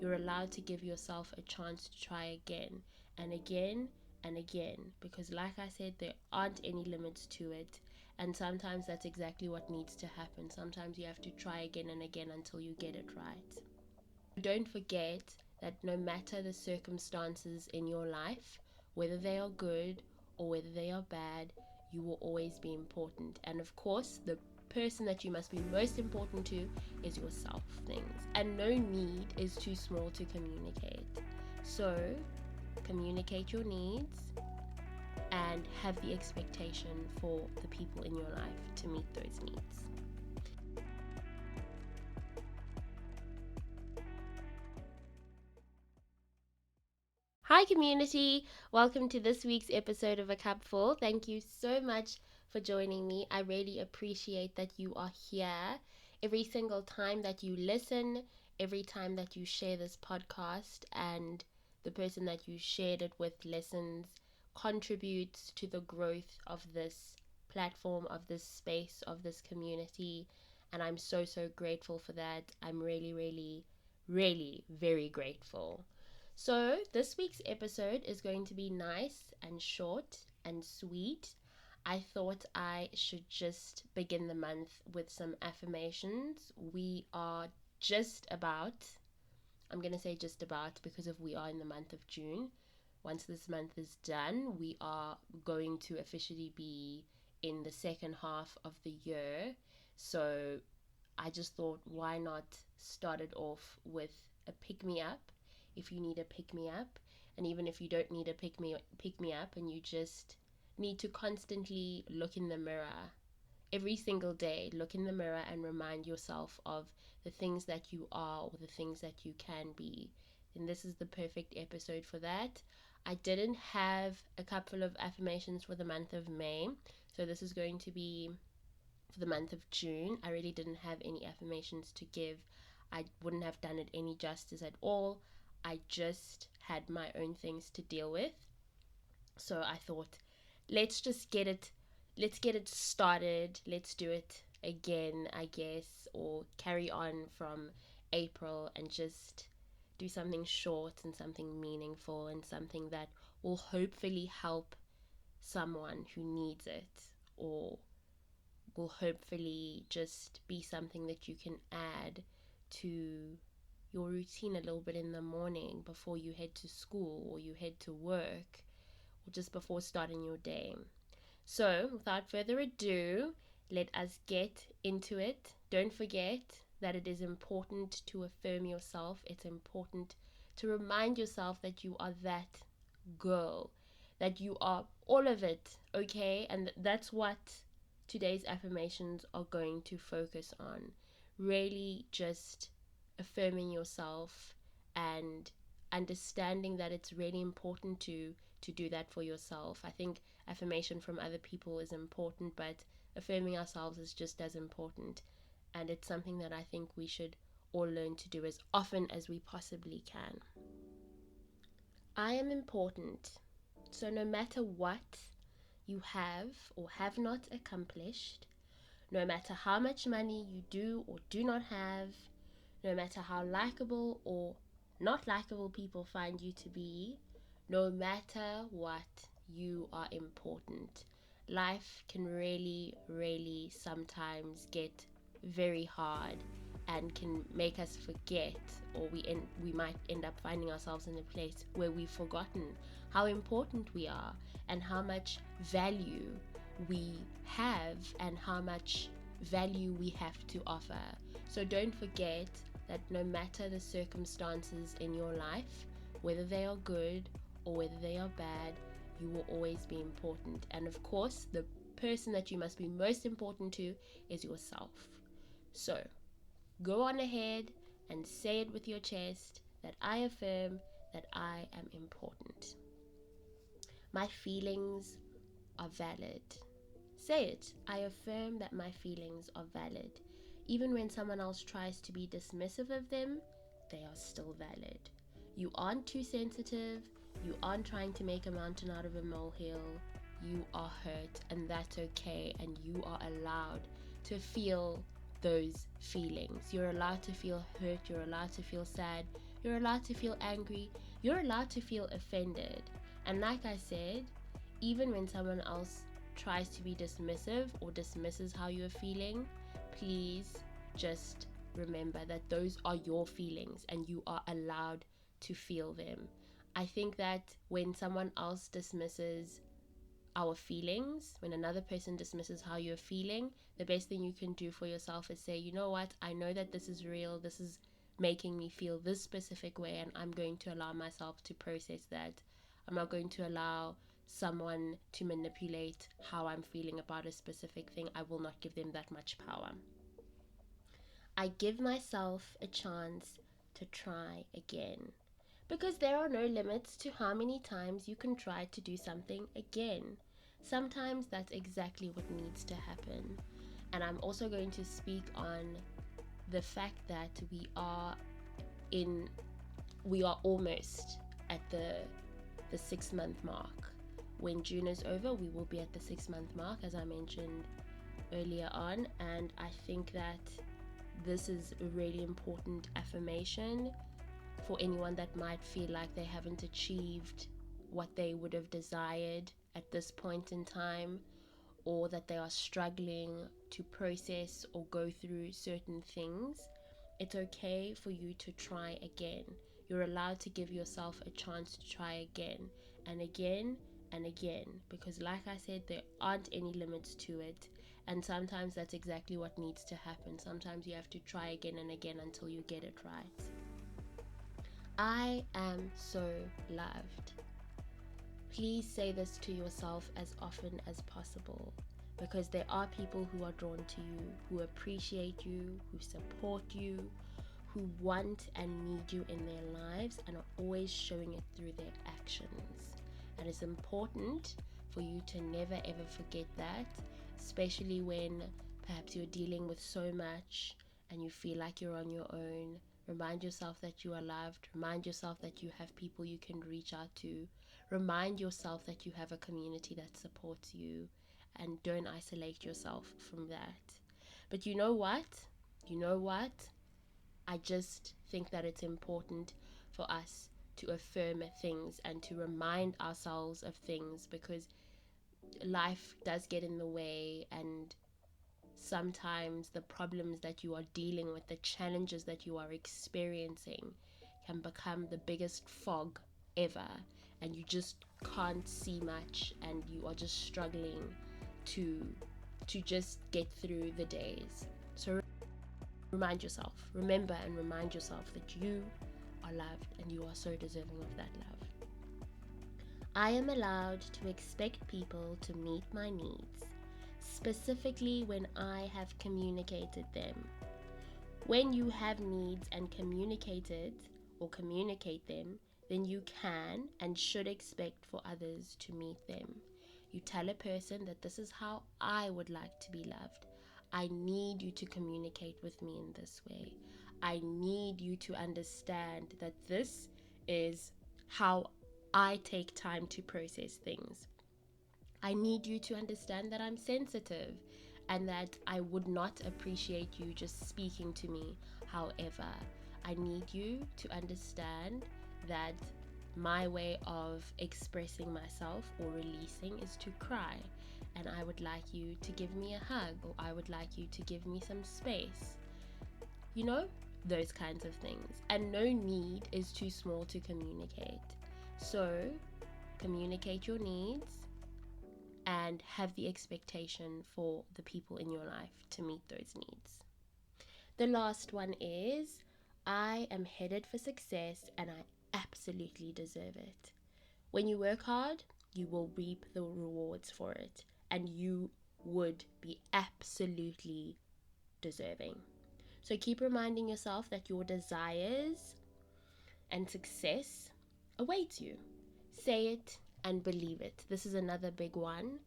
You're allowed to give yourself a chance to try again and again and again, because like I said, there aren't any limits to it. And sometimes that's exactly what needs to happen. Sometimes you have to try again and again until you get it right. Don't forget that no matter the circumstances in your life, whether they are good or whether they are bad, you will always be important. And of course, the person that you must be most important to is yourself. And no need is too small to communicate. So communicate your needs and have the expectation for the people in your life to meet those needs. Hi community, welcome to this week's episode of A Cup Full. Thank you so much for joining me. I really appreciate that you are here. Every single time that you listen, every time that you share this podcast, and the person that you shared it with listens, contributes to the growth of this platform, of this space, of this community. And I'm so grateful for that. I'm really very grateful. So, this week's episode is going to be nice and short and sweet. I thought I should just begin the month with some affirmations. We are just about, I'm going to say just about because we are in the month of June. Once this month is done, we are going to officially be in the second half of the year. So, I just thought, why not start it off with a pick-me-up? If you need a pick-me-up, and even if you don't need a pick-me-up and you just need to constantly look in the mirror every single day, look in the mirror and remind yourself of the things that you are or the things that you can be, then this is the perfect episode for that. I didn't have a cup full of affirmations for the month of May, so this is going to be for the month of June. I really didn't have any affirmations to give. I wouldn't have done it any justice at all. I just had my own things to deal with. So I thought, let's get it started. Let's do it again, I guess, or carry on from April and just do something short and something meaningful and something that will hopefully help someone who needs it, or will hopefully just be something that you can add to your routine a little bit in the morning before you head to school or you head to work or just before starting your day. So without further ado, let us get into it. Don't forget that it is important to affirm yourself. It's important to remind yourself that you are that girl, that you are all of it, okay? And that's what today's affirmations are going to focus on. Really just affirming yourself and understanding that it's really important to do that for yourself. I think affirmation from other people is important, but affirming ourselves is just as important, and it's something that I think we should all learn to do as often as we possibly can. I am important, so no matter what you have or have not accomplished, no matter how much money you do or do not have, no matter how likable or not likable people find you to be, no matter what, you are important. Life can really sometimes get very hard and can make us forget, or we might end up finding ourselves in a place where we've forgotten how important we are and how much value we have and how much value we have to offer. So don't forget that no matter the circumstances in your life, whether they are good or whether they are bad, you will always be important. And of course, the person that you must be most important to is yourself. So go on ahead and say it with your chest that I affirm that I am important. My feelings are valid. Say it. I affirm that my feelings are valid. Even when someone else tries to be dismissive of them, they are still valid. You aren't too sensitive. You aren't trying to make a mountain out of a molehill. You are hurt, and that's okay. And you are allowed to feel those feelings. You're allowed to feel hurt. You're allowed to feel sad. You're allowed to feel angry. You're allowed to feel offended. And like I said, even when someone else tries to be dismissive or dismisses how you're feeling, please just remember that those are your feelings and you are allowed to feel them. I think that when someone else dismisses our feelings, when another person dismisses how you're feeling, the best thing you can do for yourself is say, you know what, I know that this is real, this is making me feel this specific way, and I'm going to allow myself to process that. I'm not going to allow someone to manipulate how I'm feeling about a specific thing. I will not give them that much power. I give myself a chance to try again. Because there are no limits to how many times you can try to do something again. Sometimes that's exactly what needs to happen. And I'm also going to speak on the fact that we are almost at the 6-month mark. When June is over, we will be at the 6-month mark, as I mentioned earlier on, and I think that this is a really important affirmation for anyone that might feel like they haven't achieved what they would have desired at this point in time, or that they are struggling to process or go through certain things. It's okay for you to try again. You're allowed to give yourself a chance to try again and again and again, because like I said, there aren't any limits to it. And sometimes that's exactly what needs to happen. Sometimes you have to try again and again until you get it right. I am so loved. Please say this to yourself as often as possible, because there are people who are drawn to you, who appreciate you, who support you, who want and need you in their lives and are always showing it through their actions. And it's important for you to never ever forget that, especially when perhaps you're dealing with so much and you feel like you're on your own. Remind yourself that you are loved. Remind yourself that you have people you can reach out to. Remind yourself that you have a community that supports you, and don't isolate yourself from that. But you know what? You know what? I just think that it's important for us to affirm things and to remind ourselves of things, because life does get in the way, and sometimes the problems that you are dealing with, the challenges that you are experiencing, can become the biggest fog ever, and you just can't see much, and you are just struggling to just get through the days. So remind yourself, remember and remind yourself that you are loved and you are so deserving of that love. I am allowed to expect people to meet my needs, specifically when I have communicated them. When you have needs and communicate them, then you can and should expect for others to meet them. You tell a person that this is how I would like to be loved. I need you to communicate with me in this way. I need you to understand that this is how I take time to process things. I need you to understand that I'm sensitive and that I would not appreciate you just speaking to me. However, I need you to understand that my way of expressing myself or releasing is to cry, and I would like you to give me a hug, or I would like you to give me some space. You know, those kinds of things. And no need is too small to communicate. So, communicate your needs and have the expectation for the people in your life to meet those needs. The last one is, I am headed for success and I absolutely deserve it. When you work hard, you will reap the rewards for it, and you would be absolutely deserving. So keep reminding yourself that your desires and success awaits you. Say it and believe it. This is another big one.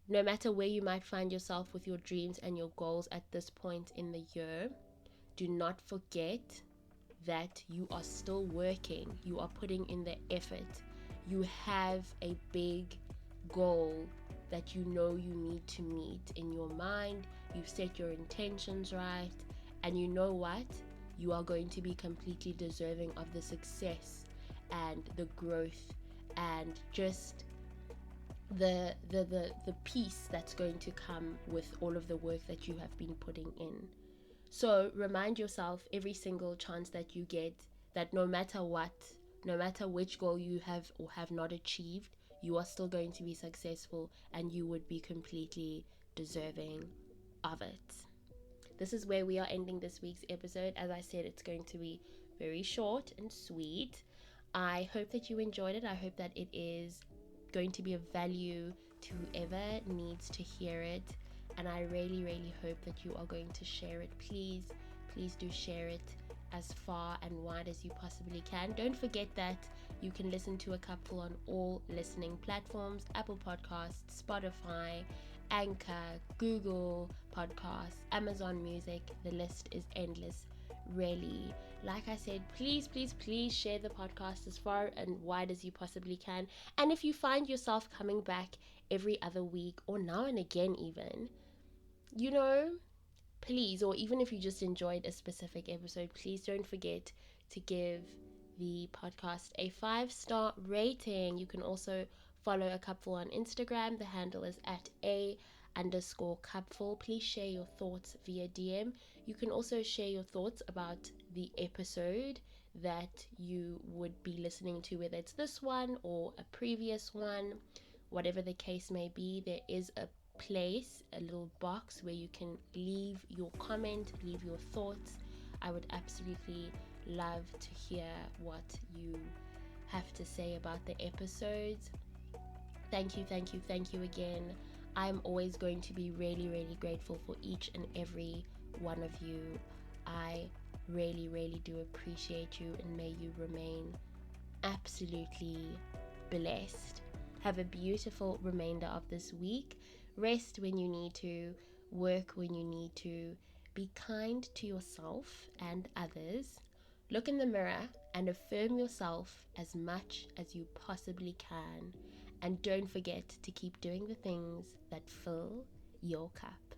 No matter where you might find yourself with your dreams and your goals at this point in the year, do not forget that you are still working. You are putting in the effort. You have a big goal that you know you need to meet in your mind. You've set your intentions right. And you know what? you are going to be completely deserving of the success and the growth and just the peace that's going to come with all of the work that you have been putting in. So remind yourself every single chance that you get that no matter what, no matter which goal you have or have not achieved, you are still going to be successful and you would be completely deserving of it. This is where we are ending this week's episode. As I said, it's going to be very short and sweet. I hope that you enjoyed it. I hope that it is going to be of value to whoever needs to hear it. And I really, really hope that you are going to share it. Please, please do share it as far and wide as you possibly can. Don't forget that you can listen to A Cup Full on all listening platforms: Apple Podcasts, Spotify, Anchor, Google Podcasts, Amazon Music. The list is endless, really. Like I said, please, please, please share the podcast as far and wide as you possibly can. And if you find yourself coming back every other week or now and again even, you know, please, or even if you just enjoyed a specific episode, please don't forget to give the podcast a 5-star rating. You can also follow A Cupful on Instagram. The handle is at @A_cupful. Please share your thoughts via DM. You can also share your thoughts about the episode that you would be listening to, whether it's this one or a previous one. Whatever the case may be, there is a place, a little box where you can leave your comment, leave your thoughts. I would absolutely love to hear what you have to say about the episodes. Thank you, thank you, thank you again. I'm always going to be really, really grateful for each and every one of you. I really, really do appreciate you, and may you remain absolutely blessed. Have a beautiful remainder of this week. Rest when you need to, work when you need to. Be kind to yourself and others. Look in the mirror and affirm yourself as much as you possibly can. And don't forget to keep doing the things that fill your cup.